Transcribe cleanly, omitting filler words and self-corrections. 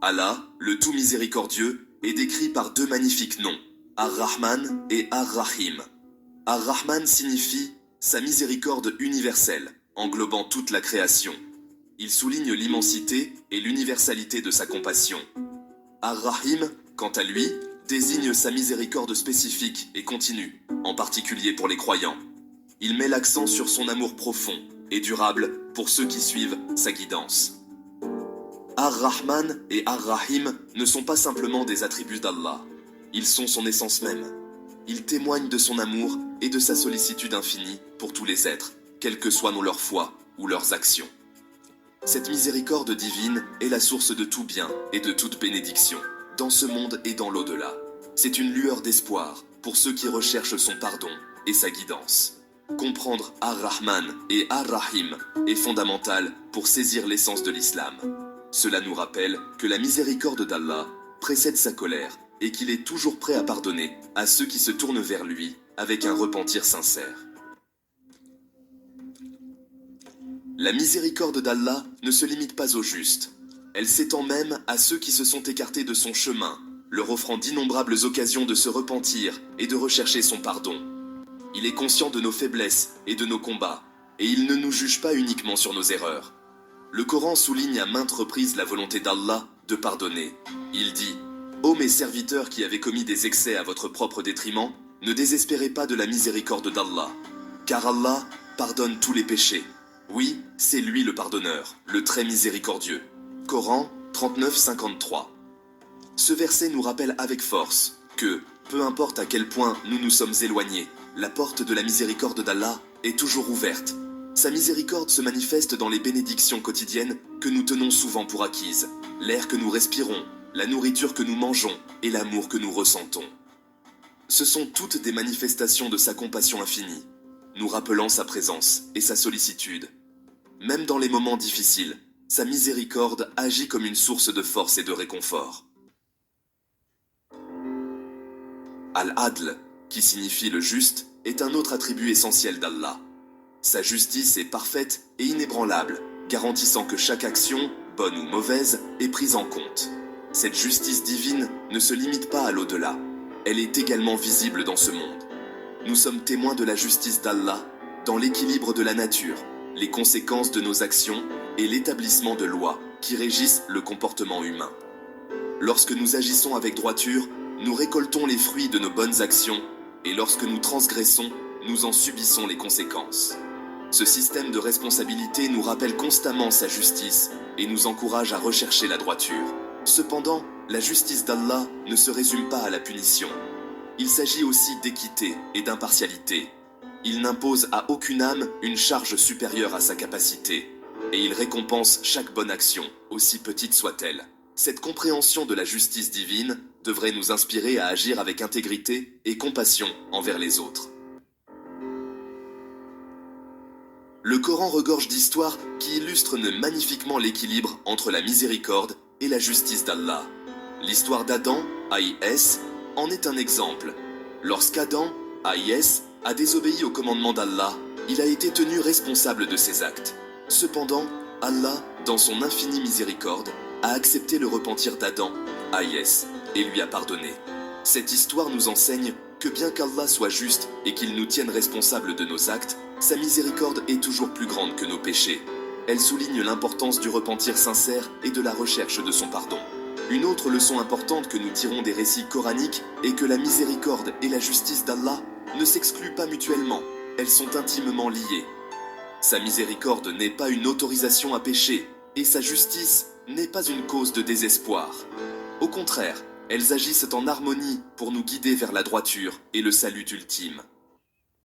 Allah, le tout miséricordieux, est décrit par deux magnifiques noms, Ar-Rahman et Ar-Rahim. Ar-Rahman signifie sa miséricorde universelle, englobant toute la création. Il souligne l'immensité et l'universalité de sa compassion. Ar-Rahim, quant à lui, désigne sa miséricorde spécifique et continue, en particulier pour les croyants. Il met l'accent sur son amour profond et durable pour ceux qui suivent sa guidance. Ar-Rahman et Ar-Rahim ne sont pas simplement des attributs d'Allah. Ils sont son essence même. Ils témoignent de son amour et de sa sollicitude infinie pour tous les êtres, quelle que soit leur foi ou leurs actions. Cette miséricorde divine est la source de tout bien et de toute bénédiction, dans ce monde et dans l'au-delà. C'est une lueur d'espoir pour ceux qui recherchent son pardon et sa guidance. Comprendre Ar-Rahman et Ar-Rahim est fondamental pour saisir l'essence de l'islam. Cela nous rappelle que la miséricorde d'Allah précède sa colère et qu'il est toujours prêt à pardonner à ceux qui se tournent vers lui avec un repentir sincère. La miséricorde d'Allah ne se limite pas aux justes. Elle s'étend même à ceux qui se sont écartés de son chemin, leur offrant d'innombrables occasions de se repentir et de rechercher son pardon. Il est conscient de nos faiblesses et de nos combats, et il ne nous juge pas uniquement sur nos erreurs. Le Coran souligne à maintes reprises la volonté d'Allah de pardonner. Il dit « Ô mes serviteurs qui avez commis des excès à votre propre détriment, ne désespérez pas de la miséricorde d'Allah, car Allah pardonne tous les péchés. Oui, c'est lui le pardonneur, le très miséricordieux. » Coran 39-53. Ce verset nous rappelle avec force que, peu importe à quel point nous nous sommes éloignés, la porte de la miséricorde d'Allah est toujours ouverte. Sa miséricorde se manifeste dans les bénédictions quotidiennes que nous tenons souvent pour acquises, l'air que nous respirons, la nourriture que nous mangeons et l'amour que nous ressentons. Ce sont toutes des manifestations de sa compassion infinie, nous rappelant sa présence et sa sollicitude. Même dans les moments difficiles, sa miséricorde agit comme une source de force et de réconfort. Al-Adl, qui signifie le juste, est un autre attribut essentiel d'Allah. Sa justice est parfaite et inébranlable, garantissant que chaque action, bonne ou mauvaise, est prise en compte. Cette justice divine ne se limite pas à l'au-delà, elle est également visible dans ce monde. Nous sommes témoins de la justice d'Allah dans l'équilibre de la nature, les conséquences de nos actions et l'établissement de lois qui régissent le comportement humain. Lorsque nous agissons avec droiture, nous récoltons les fruits de nos bonnes actions, et lorsque nous transgressons, nous en subissons les conséquences. Ce système de responsabilité nous rappelle constamment sa justice et nous encourage à rechercher la droiture. Cependant, la justice d'Allah ne se résume pas à la punition. Il s'agit aussi d'équité et d'impartialité. Il n'impose à aucune âme une charge supérieure à sa capacité, et il récompense chaque bonne action, aussi petite soit-elle. Cette compréhension de la justice divine devrait nous inspirer à agir avec intégrité et compassion envers les autres. Le Coran regorge d'histoires qui illustrent magnifiquement l'équilibre entre la miséricorde et la justice d'Allah. L'histoire d'Adam, A.I.S., en est un exemple. Lorsqu'Adam, A.I.S., a désobéi au commandement d'Allah, il a été tenu responsable de ses actes. Cependant, Allah, dans son infinie miséricorde, a accepté le repentir d'Adam, A.I.S., et lui a pardonné. Cette histoire nous enseigne que bien qu'Allah soit juste et qu'il nous tienne responsables de nos actes, sa miséricorde est toujours plus grande que nos péchés. Elle souligne l'importance du repentir sincère et de la recherche de son pardon. Une autre leçon importante que nous tirons des récits coraniques est que la miséricorde et la justice d'Allah ne s'excluent pas mutuellement, elles sont intimement liées. Sa miséricorde n'est pas une autorisation à pécher, et sa justice n'est pas une cause de désespoir. Au contraire, elles agissent en harmonie pour nous guider vers la droiture et le salut ultime.